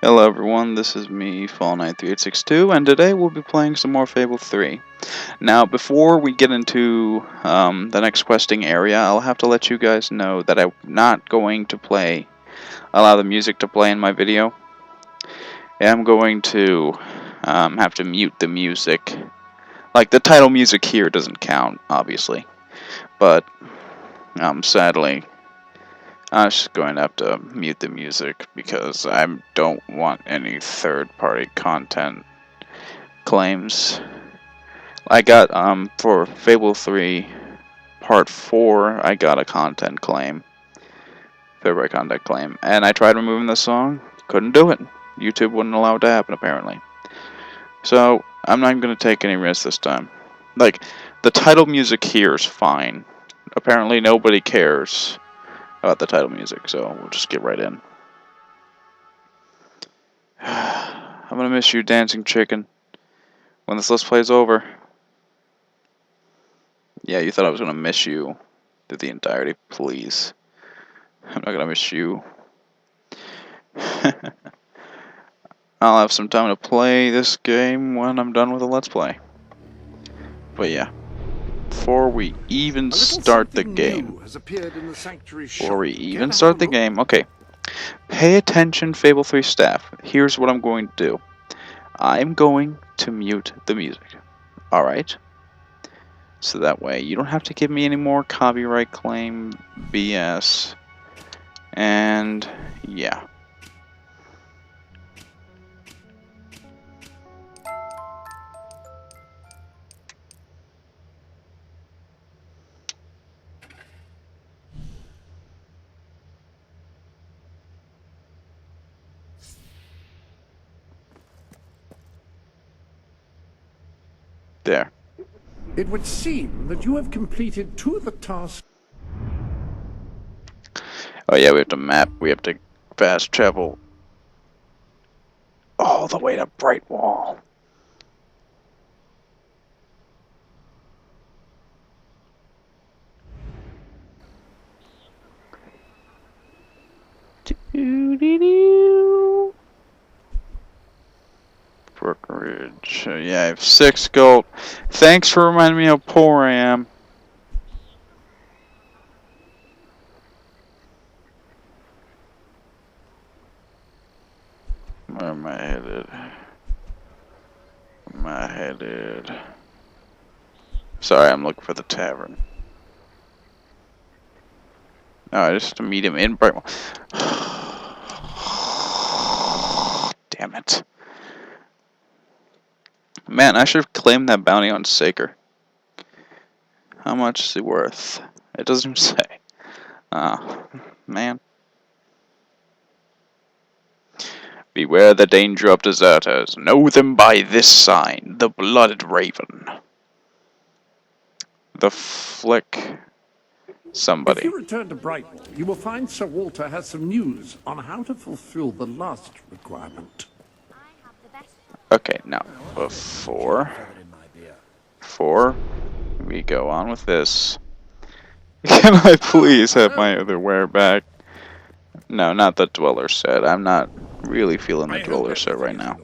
Hello everyone, this is me, Fall93862, and today we'll be playing some more Fable 3. Now, before we get into the next questing area, I'll have to let you guys know that I'm not going to allow the music to play in my video. I'm going to have to mute the music. Like, the title music here doesn't count, obviously, but sadly, I'm just going to have to mute the music because I don't want any third-party content claims. I got, for Fable 3 Part 4, I got a content claim. Third-party content claim. And I tried removing the song, couldn't do it. YouTube wouldn't allow it to happen, apparently. So, I'm not going to take any risks this time. Like, the title music here is fine. Apparently nobody cares about the title music, so we'll just get right in. I'm gonna miss you, dancing chicken, when this Let's Play's over. Yeah, you thought I was gonna miss you through the entirety. Please. I'm not gonna miss you. I'll have some time to play this game when I'm done with the Let's Play. But yeah, before we even start the game, okay. Pay attention, Fable 3 staff. Here's what I'm going to do. I'm going to mute the music. Alright? So that way you don't have to give me any more copyright claim BS. And yeah. There. It would seem that you have completed two of the tasks. Oh yeah, we have to map. We have to fast travel all the way to Bright Wall. Brokerage. Yeah, I have 6 gold. Thanks for reminding me how poor I am. Where am I headed? Where am I headed? Sorry, I'm looking for the tavern. No, I just have to meet him in Brightwell. Damn it. Man, I should have claimed that bounty on Saker. How much is he worth? It doesn't even say. Man. Beware the danger of deserters. Know them by this sign, the blooded raven. The flick. Somebody. If you return to Brightwall, you will find Sir Walter has some news on how to fulfill the last requirement. Okay, now, before we go on with this, can I please have my other wear back? No, not the Dweller set. I'm not really feeling the Dweller set right now.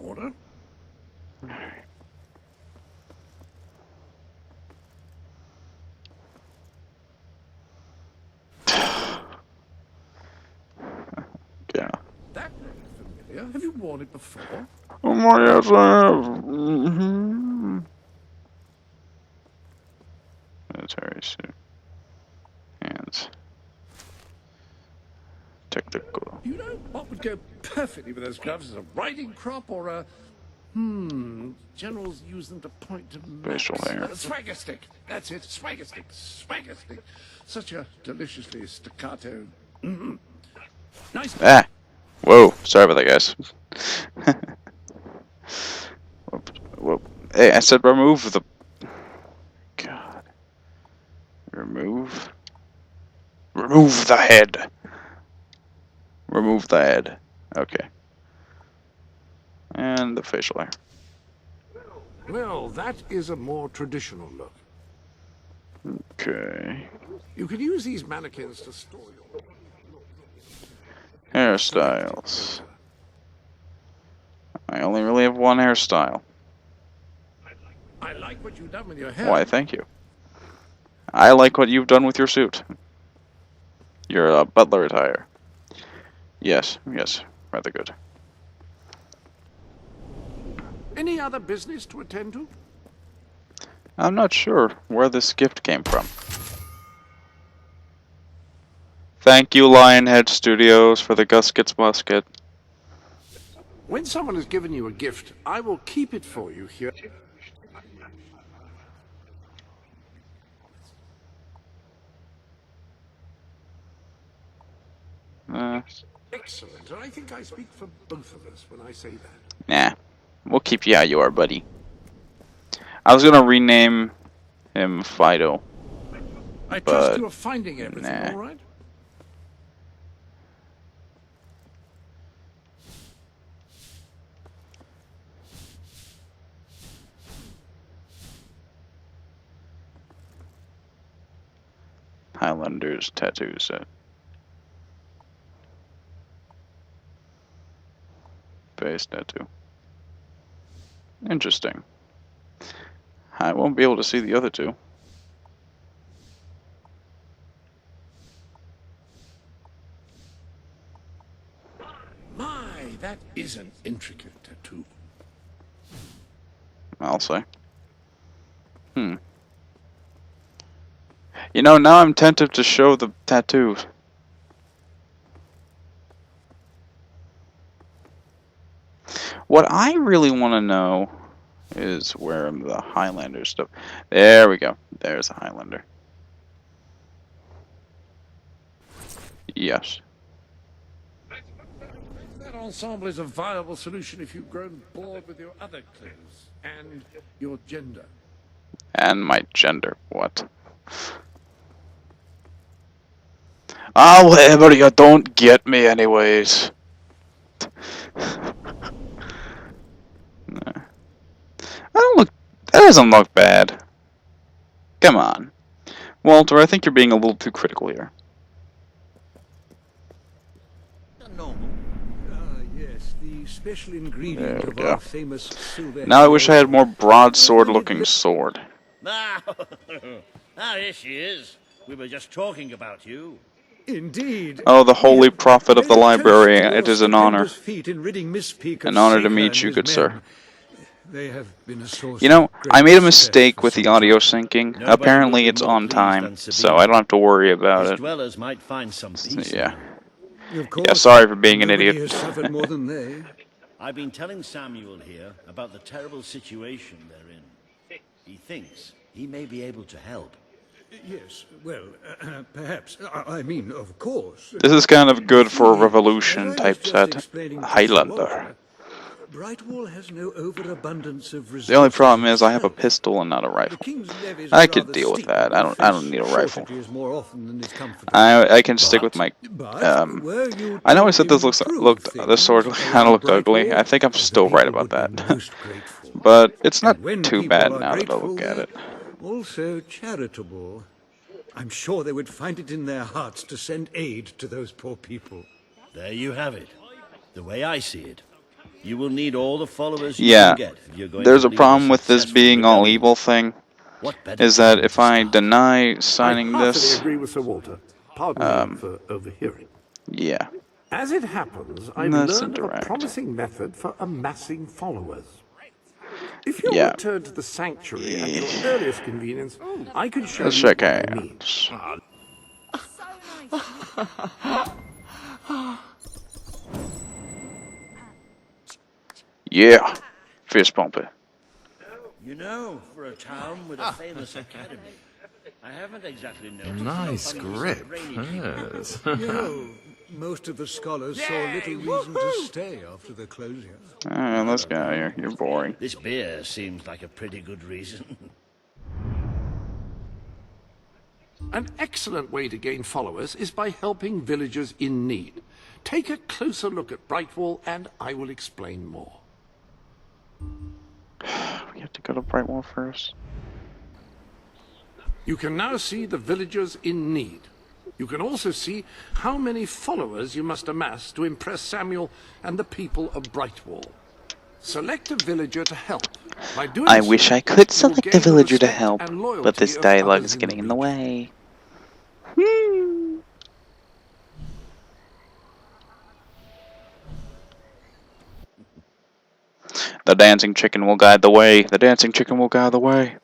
Yeah. That looks familiar. Have you worn it before? Oh my, yes I have. Military suit. Hands. Technical. You know what would go perfectly with those gloves is a riding crop or a... Generals use them to point to maps. Facial hair. Swagger stick. That's it. Swagger stick. Swagger stick. Such a deliciously staccato... Nice. Ah! Whoa, sorry about that, guys. Whoop. Hey, I said remove the... God. Remove the head. Remove the head. Okay. And the facial hair. Well, that is a more traditional look. Okay. You can use these mannequins to store your... Hairstyles. I only really have one hairstyle. I like what you've done with your hair. Why, thank you. I like what you've done with your suit. Your butler attire. Yes, rather good. Any other business to attend to? I'm not sure where this gift came from. Thank you, Lionhead Studios, for the Guskets Musket. When someone has given you a gift, I will keep it for you here. Excellent, and I think I speak for both of us when I say that. Nah, we'll keep you how you are, buddy. I was gonna rename him Fido. I trust you are finding everything all right? Highlanders tattoo set. Face tattoo. Interesting. I won't be able to see the other two. My, that is an intricate tattoo. I'll say. You know, now I'm tempted to show the tattoos. What I really want to know is where the Highlander stuff. There we go. There's a Highlander. Yes. That ensemble is a viable solution if you've grown bored with your other clothes and your gender. And my gender. What? Ah, whatever, you don't get me anyways. That doesn't look bad. Come on. Walter, I think you're being a little too critical here. Yes, the special ingredient of our famous silver. Now I wish I had more broadsword-looking sword. Ah, here she is. We were just talking about you. Indeed. Oh, the holy prophet of the library. It is an honor. An honor to meet you, good sir. They have been a source. You know, I made a mistake with the audio syncing. Apparently it's on time, so I don't have to worry about it. Dwellers might find some peace. Yeah. Yeah, sorry for being an idiot. Suffered more than they. I've been telling Samuel here about the terrible situation they're in. He thinks he may be able to help. Yes, well, perhaps. I mean, of course. This is kind of good for a revolution type set. Highlander. Brightwall has no overabundance of resources. The only problem is I have a pistol and not a rifle. I could deal with that. I don't need a rifle. I can stick with my I know I said this this sword kind of looked ugly. I think I'm still right about that. But it's not too bad now that I look at it. Also charitable. I'm sure they would find it in their hearts to send aid to those poor people. There you have it. The way I see it. You will need all the followers you can get if you're going there's to a problem with this being all evil thing. Is that if I deny signing this, I agree with Sir Walter. Pardon me for overhearing. Yeah. As it happens, I've learned of a promising method for amassing followers. If you'll return to the sanctuary at your earliest convenience, I can show you what I mean. Yeah, fist pumping. You know, for a town with a famous academy, I haven't exactly noticed. Nice grip. Yes. Most of the scholars saw little reason to stay after the closure. Let's get out of here. You're boring. This beer seems like a pretty good reason. An excellent way to gain followers is by helping villagers in need. Take a closer look at Brightwall and I will explain more. We have to go to Brightwall first. You can now see the villagers in need. You can also see how many followers you must amass to impress Samuel and the people of Brightwall. Select a villager to help. By doing I so, wish I could you will select a gain the villager to respect help, and but loyalty this of dialogue others is in getting in the region. way. The dancing chicken will guide the way. The dancing chicken will guide the way.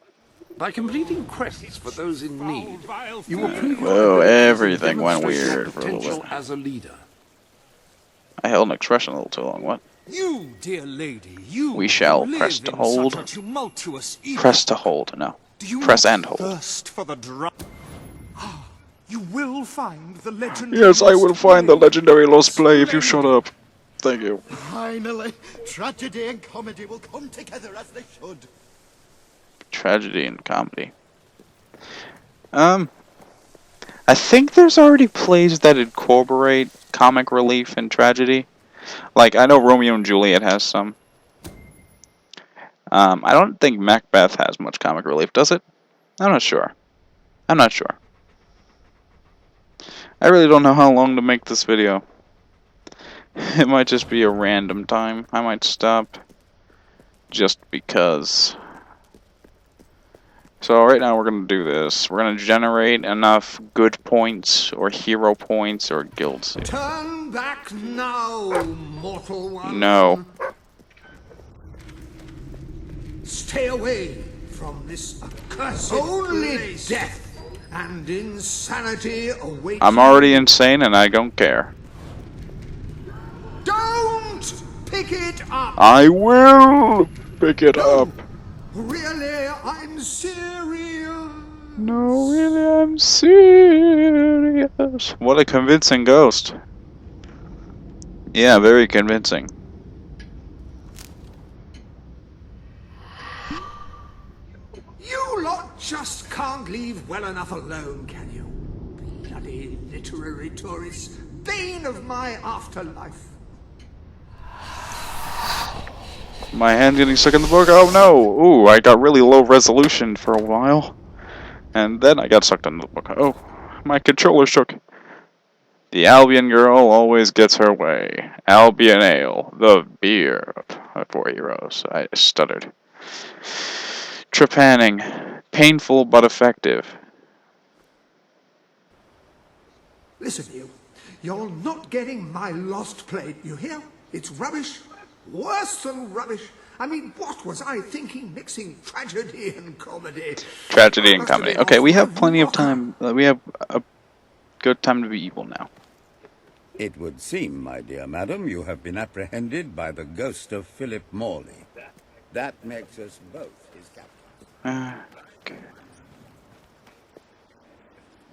By completing quests for those in need, you will prove your Whoa, abilities and everything went demonstrate your weird for a little potential bit. as a leader. I held an expression a little too long. What? You, dear lady, you We shall who press live to in hold. such a tumultuous epoch. Press to hold. No. Do you Press not and hold. thirst for the drum? You will find the legendary. Yes, I will find the legendary lost play if you shut up. Thank you. Finally, tragedy and comedy will come together as they should. Tragedy and comedy. I think there's already plays that incorporate comic relief and tragedy. Like, I know Romeo and Juliet has some. I don't think Macbeth has much comic relief, does it? I'm not sure. I'm not sure. I really don't know how long to make this video. It might just be a random time. I might stop just because. So right now we're going to do this. We're going to generate enough good points or hero points or guilds. Turn back now, mortal one. No. Stay away from this accursed Only death and insanity await. I'm already insane and I don't care. Don't pick it up. I will pick it up. Really, I'm serious. No, really, I'm serious. What a convincing ghost. Yeah, very convincing. You lot just can't leave well enough alone, can you? Bloody literary tourists, bane of my afterlife. My hand's getting stuck in the book. Oh no! Ooh, I got really low resolution for a while. And then I got sucked into the book. Oh, my controller shook. The Albion girl always gets her way. Albion Ale, the beer of 4 heroes. I stuttered. Trepanning. Painful but effective. Listen, you're not getting my lost plate, you hear? It's rubbish. Worse than rubbish. I mean, what was I thinking mixing tragedy and comedy? Tragedy and comedy. Okay, we have plenty of time. We have a good time to be evil now. It would seem, my dear madam, you have been apprehended by the ghost of Philip Morley. That makes us both his captains. Okay.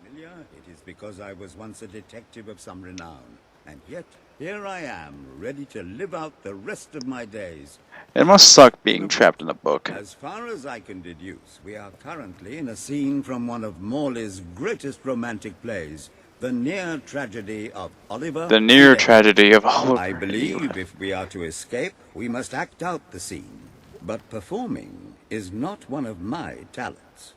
Familiar, it is because I was once a detective of some renown. And yet, here I am, ready to live out the rest of my days. It must suck being trapped in a book. As far as I can deduce, we are currently in a scene from one of Morley's greatest romantic plays, The Near Tragedy of Oliver. The Near Tragedy of Oliver. I believe if we are to escape, we must act out the scene. But performing is not one of my talents.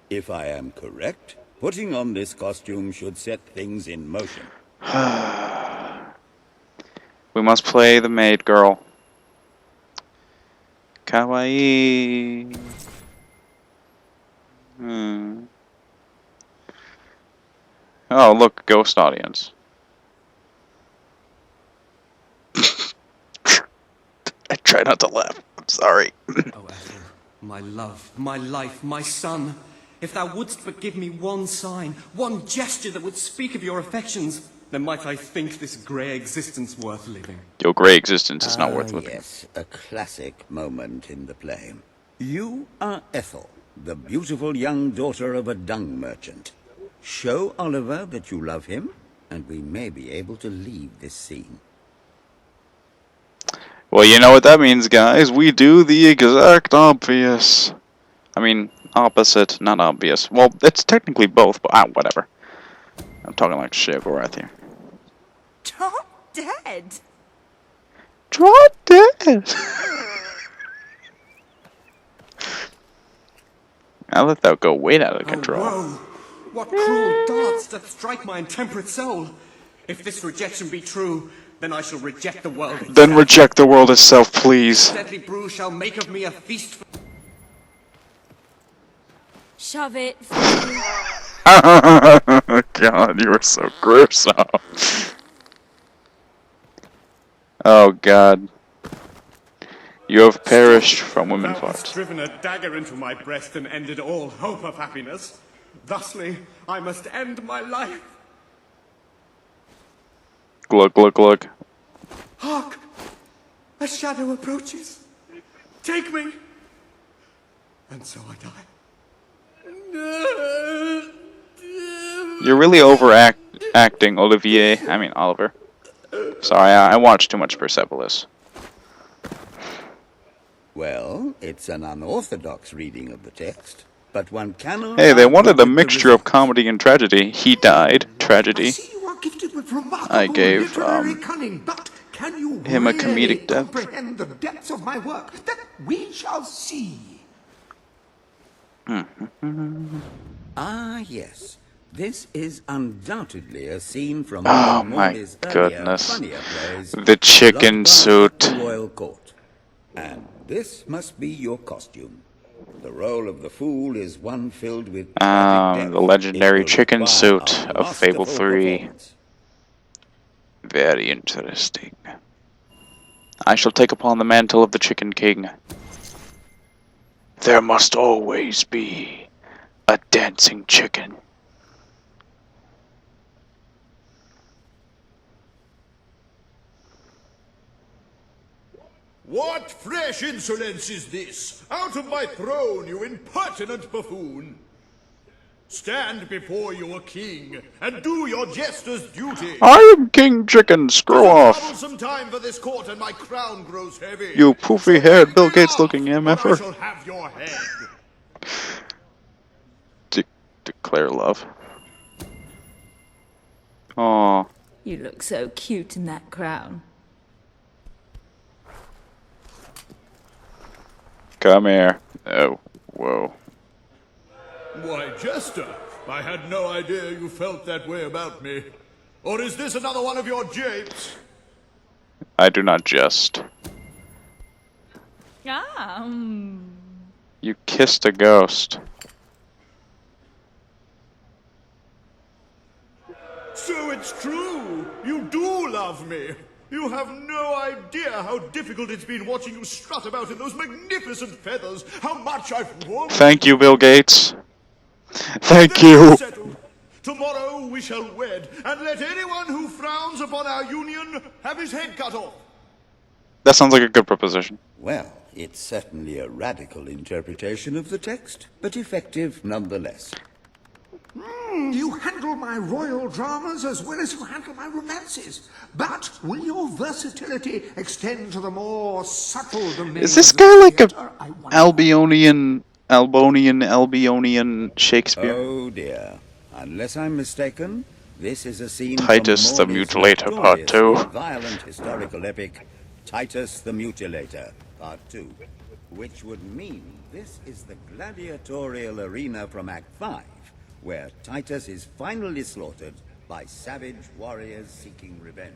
If I am correct, putting on this costume should set things in motion. We must play the maid girl. Kawaii. Oh, look, ghost audience. I try not to laugh. I'm sorry. Oh, Ethel, my love, my life, my son. If thou wouldst but give me one sign, one gesture that would speak of your affections, then might I think this grey existence worth living. Your grey existence is not worth living. Yes, a classic moment in the play. You are Ethel, the beautiful young daughter of a dung merchant. Show Oliver that you love him, and we may be able to leave this scene. Well, you know what that means, guys. We do the exact obvious. I mean, opposite, not obvious. Well, it's technically both, but whatever. I'm talking like Shivarath here. Drop dead. Drop dead. I let that go way out of control. Oh, whoa! What cruel darts doth strike my intemperate soul! If this rejection be true, Then I shall reject the world itself. Then reject the world itself, please. Deadly brew shall make of me a feast for... Shove it. God, you are so gruesome. Oh God. You have perished from women Thou hast farts. driven a dagger into my breast and ended all hope of happiness. Thusly, I must end my life. Glug, glug, glug. Hark! A shadow approaches. Take me! And so I die. You're really overacting, Olivier. I mean, Oliver. Sorry, I watched too much Persepolis. Well, it's an unorthodox reading of the text, but one cannot... Hey, they wanted a mixture of comedy and tragedy. He died. Tragedy. I see you are gifted with remarkable I gave literary cunning, but can you him a really comedic depth. comprehend the depths of my work? That we shall see. Ah, yes. This is undoubtedly a scene from Oh one of my Morley's earlier, goodness. funnier plays, The chicken Bloodbath suit. at the Royal Court. And this must be your costume. The role of the fool is one filled with tragic The depth. legendary It will chicken require suit a of Fable masterful 3. performance. Very interesting. I shall take upon the mantle of the Chicken King. There must always be a dancing chicken. What fresh insolence is this? Out of my throne, you impertinent buffoon! Stand before your king and do your jester's duty. I am King Chicken, screw off. Troublesome time for this court, and my crown grows heavy. You poofy-haired Bill Gates looking Or I MFer. shall have your head. Declare love. Aw. You look so cute in that crown. Come here. Oh, whoa. Why, Jester, I had no idea you felt that way about me. Or is this another one of your japes? I do not jest. Ah. You kissed a ghost. So it's true. You do love me. You have no idea how difficult it's been watching you strut about in those magnificent feathers. How much I've wanted. Thank you, Bill Gates. Thank Then you. it's settled. Tomorrow we shall wed, and let anyone who frowns upon our union have his head cut off. That sounds like a good proposition. Well, it's certainly a radical interpretation of the text, but effective nonetheless. You handle my royal dramas as well as you handle my romances. But will your versatility extend to the more subtle domains? Is this of guy like theatre, I wonder? Albanian Shakespeare? Oh dear. Unless I'm mistaken, this is a scene Titus from the Morley's Mutilator, Part 2. notoriously violent historical epic, Titus the Mutilator, Part 2. Which would mean this is the gladiatorial arena from Act 5, where Titus is finally slaughtered by savage warriors seeking revenge.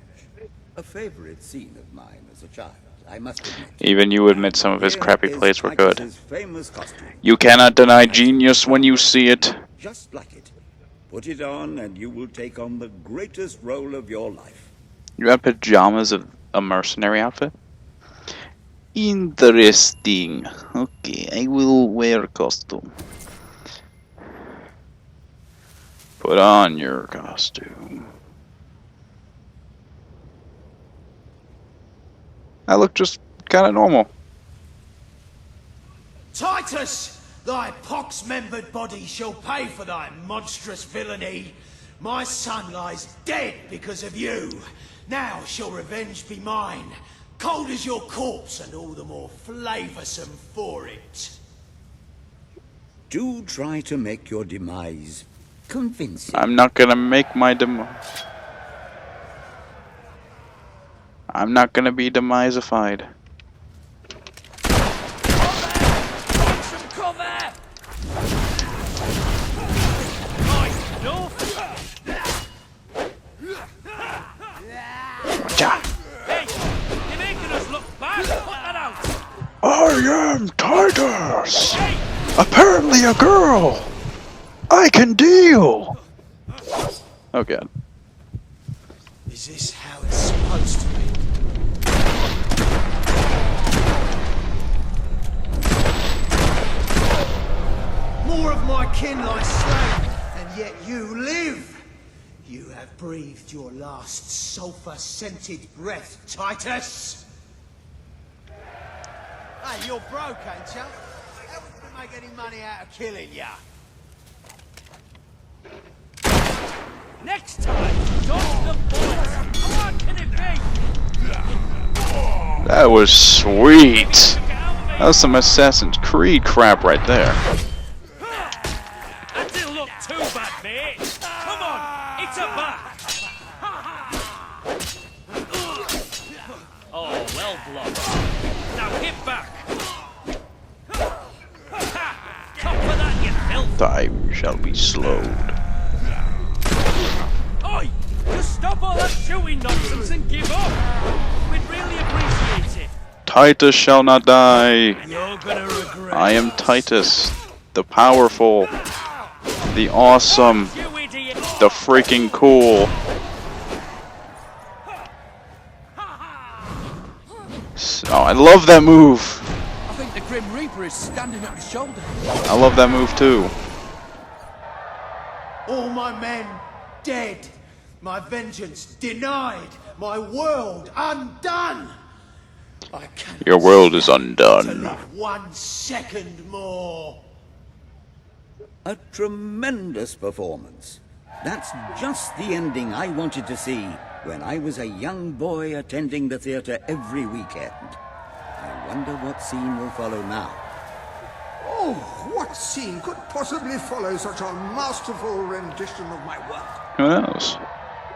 A favorite scene of mine as a child, I must admit. Even you admit some of his Here crappy is plays were good. Titus's famous costume. You cannot deny genius when you see it. Just like it. Put it on and you will take on the greatest role of your life. You have pajamas of a mercenary outfit? Interesting. Okay, I will wear a costume. Put on your costume. I look just kind of normal. Titus! Thy pox-membered body shall pay for thy monstrous villainy. My son lies dead because of you. Now shall revenge be mine. Cold as your corpse and all the more flavoursome for it. Do try to make your demise convincing. I'm not gonna make my demise. I'm not gonna be demisified. I am Titus! Apparently a girl! I can deal! Oh god. Is this how it's supposed to be? More of my kin lie slain, and yet you live! You have breathed your last sulphur-scented breath, Titus! Hey, you're broke, ain't ya? How would you make any money out of killing ya? Next time, dodge the bullets! How hard can it be? That was sweet! That was some Assassin's Creed crap right there. That didn't look too bad, mate! Come on, it's a back! Oh, well blocked. Now hit back! Top for that, you filth! Time shall be slowed. Oi! Just stop all that shooting nonsense and give up! We'd really appreciate it! Titus shall not die! You're gonna regret I am Titus, the powerful, the awesome, you idiot! the freaking cool. Oh, I love that move! I think the Grim Reaper is standing at his shoulder. I love that move too. All my men dead, my vengeance denied, my world undone. I cannot Your world is stand to undone. live 1 second more. A tremendous performance. That's just the ending I wanted to see when I was a young boy attending the theatre every weekend. I wonder what scene will follow now. Oh, what scene could possibly follow such a masterful rendition of my work? Who knows?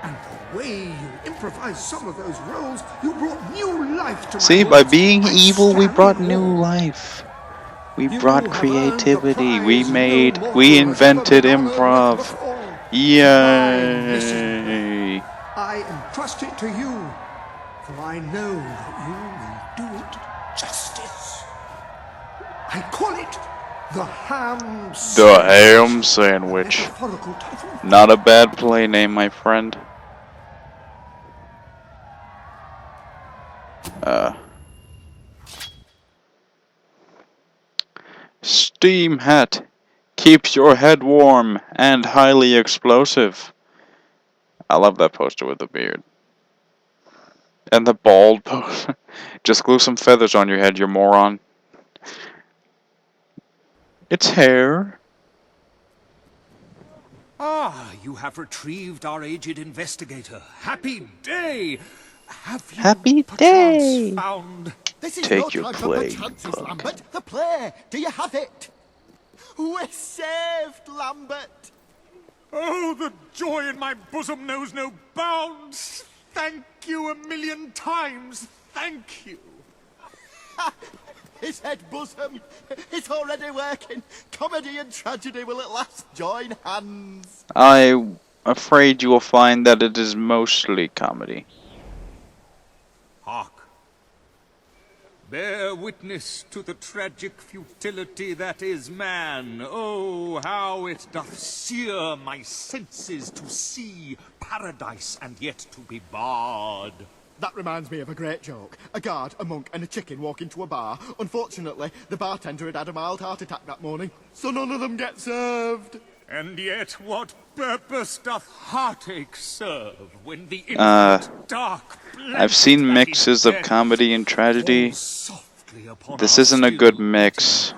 And the way you improvised some of those roles, you brought new life to my See, by words. being I evil, we stand brought in new awe. life. We You brought have earned the creativity. We prize made, no we mortal has invented ever been honored improv. with before. Yay! I entrust it to you, for I know that you will do it justice. I call it the ham sandwich. The ham sandwich. Metaphorical title. Not a bad play name, my friend. Steam hat. Keeps your head warm and highly explosive. I love that poster with the beard. And the bald poster. Just glue some feathers on your head, you moron. It's hair. Ah, you have retrieved our aged investigator. Happy day! Have you Happy perchance day! found... This is Take no your time play, for chances, punk. Lambert. The play. Do you have it? We're saved, Lambert. Oh, the joy in my bosom knows no bounds. Thank you 1,000,000 times. Thank you. His head bosom. It's already working. Comedy and tragedy will at last join hands. I'm afraid you will find that it is mostly comedy. Hark. Bear witness to the tragic futility that is man. Oh, how it doth sear my senses to see paradise and yet to be barred. That reminds me of a great joke. A guard, a monk, and a chicken walk into a bar. Unfortunately, the bartender had had a mild heart attack that morning, so none of them get served. And yet what purpose doth heartache serve when the infinite dark I've seen mixes of comedy and tragedy. This isn't a good mix.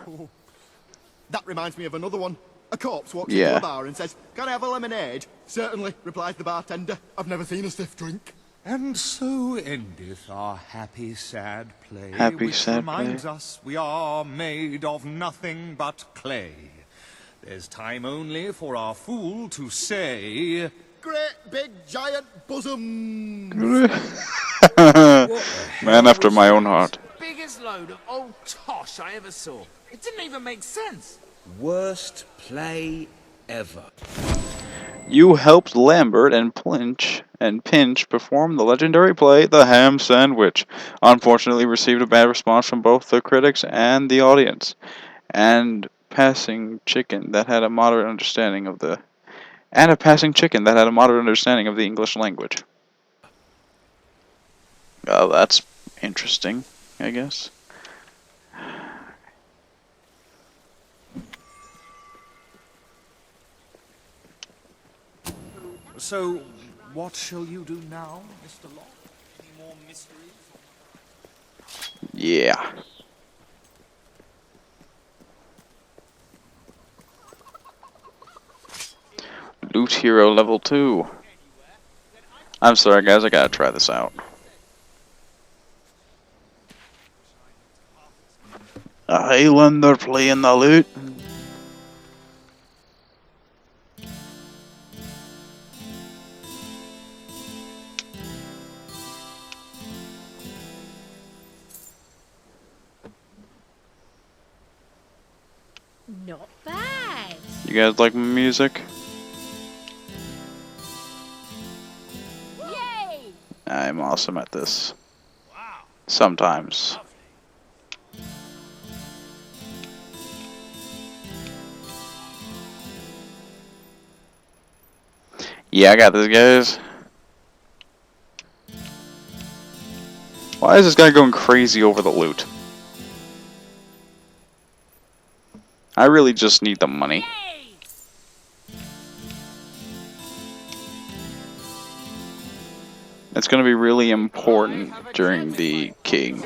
That reminds me of another one. A corpse walks Yeah. into a bar and says, "Can I have a lemonade?" "Certainly," replies the bartender. "I've never seen a stiff drink." And so endeth our happy sad play, Happy which sad reminds play. us we are made of nothing but clay. There's time only for our fool to say, Great big giant bosom. Man after my own heart. Biggest load of old tosh I ever saw. It didn't even make sense. Worst play ever. You helped Lambert and Pinch perform the legendary play The Ham Sandwich. Unfortunately, received a bad response from both the critics and the audience. And passing chicken that had a moderate understanding of the English language. That's interesting, I guess. So, what shall you do now, Mr. Locke? Any more mysteries? Yeah. Loot Hero level 2. I'm sorry guys, I gotta try this out. A Highlander playing the loot. Not bad. You guys like my music? Yay! I'm awesome at this. Sometimes. Yeah, I got this, guys. Why is this guy going crazy over the loot? I really just need the money. It's going to be really important during the king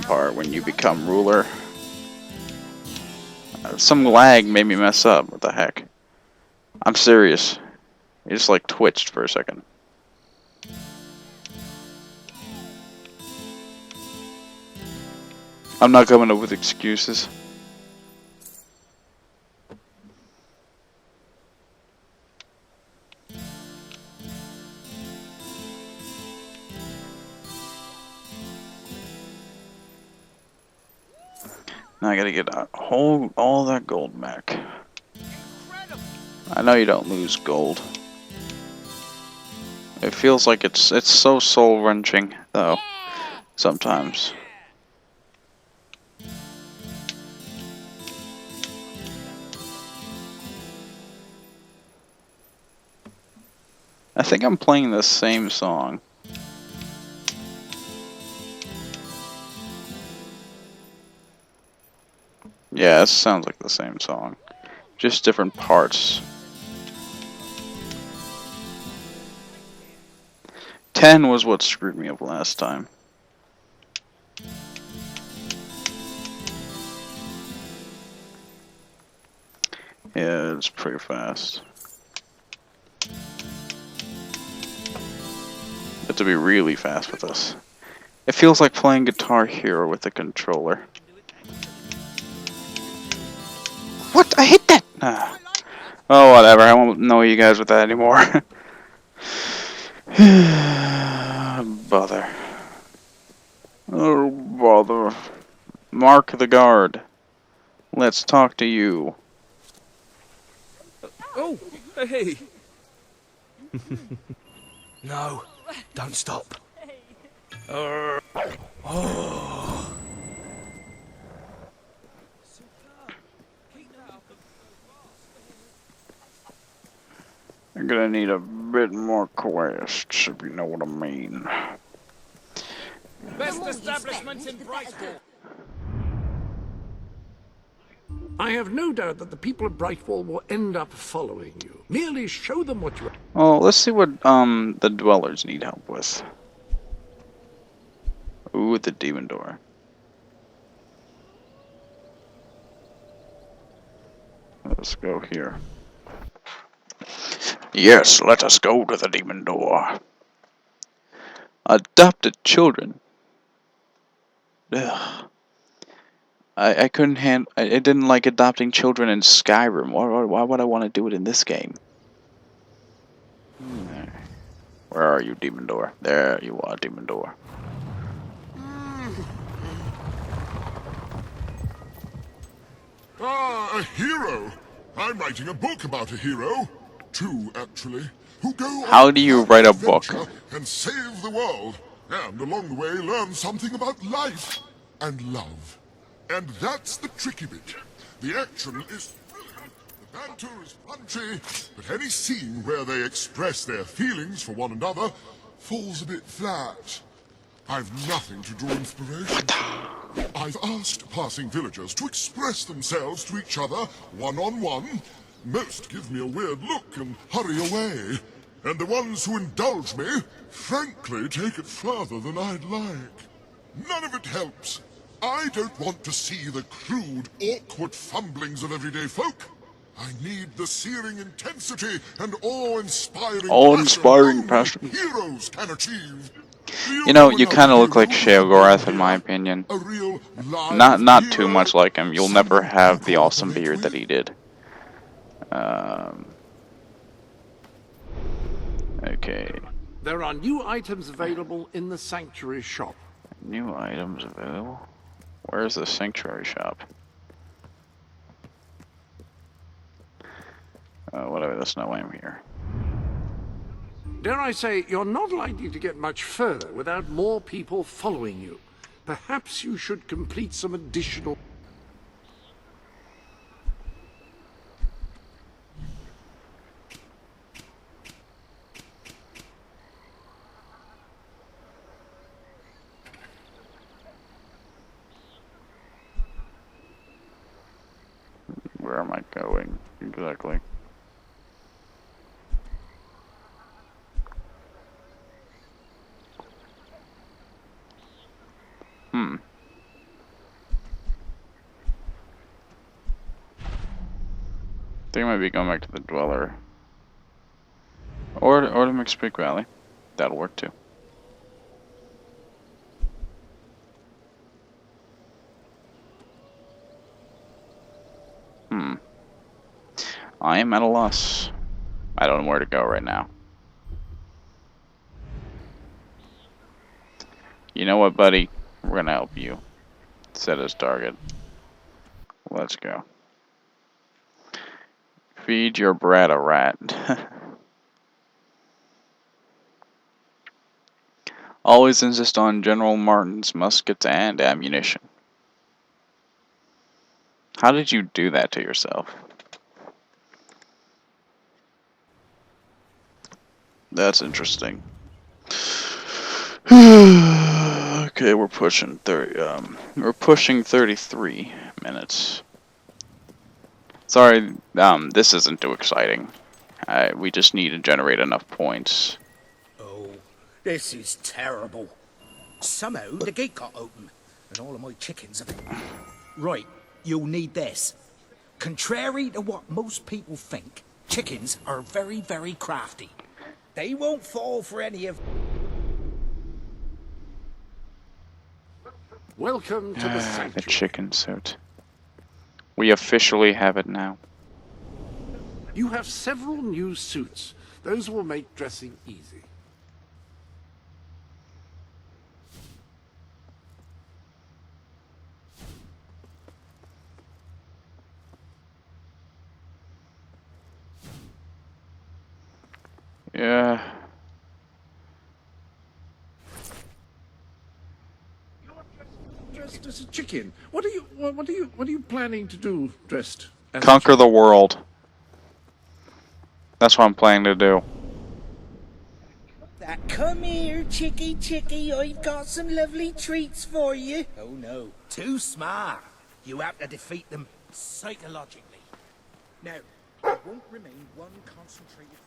part when you become ruler. Some lag made me mess up. What the heck? I'm serious. It just like twitched for a second. I'm not coming up with excuses. Now I gotta get all that gold back. I know you don't lose gold. It feels like it's so soul wrenching though. Sometimes. I think I'm playing the same song. Yeah, it sounds like the same song. Just different parts. 10 was what screwed me up last time. Yeah, it's pretty fast. Have to be really fast with this. It feels like playing Guitar Hero with a controller. What? I hit that! Oh, whatever. I won't annoy you guys with that anymore. Bother. Oh, bother. Mark the guard. Let's talk to you. Oh, hey. No, don't stop. Oh. I'm gonna need a bit more quests, if you know what I mean. Best establishment in Brightwall. I have no doubt that the people of Brightwall will end up following you. Merely show them what you... Well, let's see what the dwellers need help with. Ooh, the demon door. Let's go here. Yes, let us go to the demon door. Adopted children. Ugh. I couldn't I didn't like adopting children in Skyrim. Why would I want to do it in this game? Where are you, demon door? There you are, demon door. Ah, a hero! I'm writing a book about a hero. two, actually, who go How on do you an write a book? adventure and save the world, and along the way learn something about life and love. And that's the tricky bit. The action is brilliant, the banter is punchy, but any scene where they express their feelings for one another falls a bit flat. I've nothing to draw inspiration from. I've asked passing villagers to express themselves to each other one-on-one. Most give me a weird look and hurry away. And the ones who indulge me, frankly, take it further than I'd like. None of it helps. I don't want to see the crude, awkward fumblings of everyday folk. I need the searing intensity and awe-inspiring passion. Heroes can achieve. You know, you kind of look like Sheogorath in my opinion. Not too much like him. You'll never have the awesome beard that he did. Okay. There are new items available in the Sanctuary shop. New items available? Where's the Sanctuary shop? Whatever, that's not why I'm here. Dare I say, you're not likely to get much further without more people following you. Perhaps you should complete some additional... Where am I going exactly? I think I might be going back to the Dweller. Or to McSpeak Valley. That'll work too. I am at a loss. I don't know where to go right now. You know what, buddy? We're gonna help you. Set his target. Let's go. Feed your brat a rat. Always insist on General Martin's muskets and ammunition. How did you do that to yourself? That's interesting. Okay, we're pushing 33 minutes. Sorry, this isn't too exciting. We just need to generate enough points. Oh, this is terrible. Somehow the gate got open, and all of my chickens have... Right, you'll need this. Contrary to what most people think, chickens are very, very crafty. They won't fall for any of... Welcome to the Sanctuary. The chicken suit. We officially have it now. You have several new suits. Those will make dressing easy. Yeah. Dressed as a chicken. What are you planning to do dressed as Conquer the world. That's what I'm planning to do. Come here, chickie, I've got some lovely treats for you. Oh no, too smart. You have to defeat them psychologically. Now, there won't remain one concentrated force.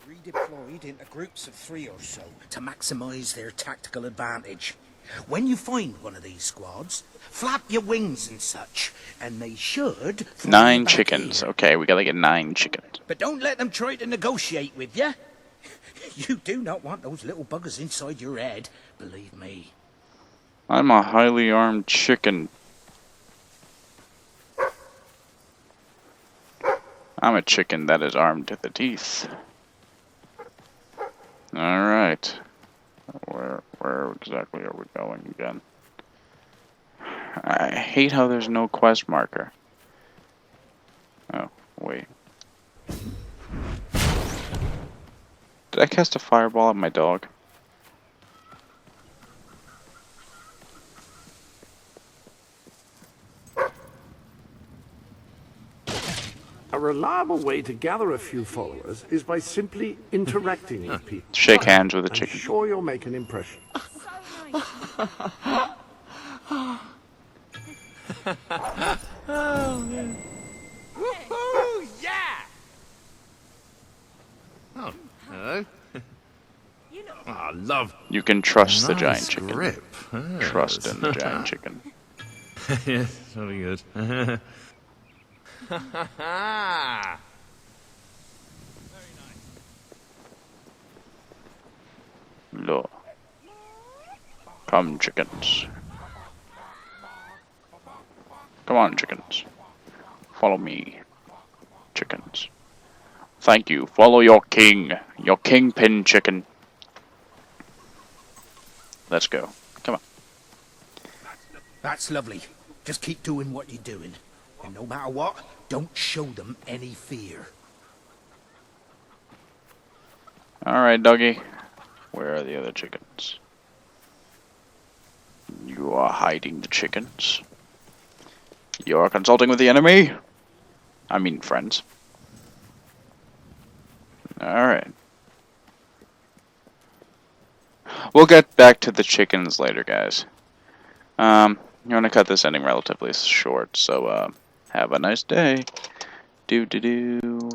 Redeployed into groups of 3 or so to maximize their tactical advantage. When you find one of these squads, flap your wings and such, and they should... 9 chickens. Okay, we gotta get 9 chickens. But don't let them try to negotiate with you. You do not want those little buggers inside your head, believe me. I'm a highly armed chicken. I'm a chicken that is armed to the teeth. Alright. Where exactly are we going again? I hate how there's no quest marker. Oh, wait. I cast a fireball at my dog? A reliable way to gather a few followers is by simply interacting with people. Shake hands with a chicken. I'm sure you'll make an impression. Oh, man. Woohoo! Yeah! Oh, hello. I love. You can trust the Nice giant chicken. grip. Trust in the giant chicken. Yes, very good. Look. Come, chickens. Come on, chickens. Follow me. Chickens. Thank you. Follow your king. Your kingpin chicken. Let's go. Come on. That's lovely. Just keep doing what you're doing. And no matter what, don't show them any fear. Alright, doggy. Where are the other chickens? You are hiding the chickens. You are consulting with the enemy? I mean friends. Alright. We'll get back to the chickens later, guys. I'm gonna cut this ending relatively short, so have a nice day. Do do do.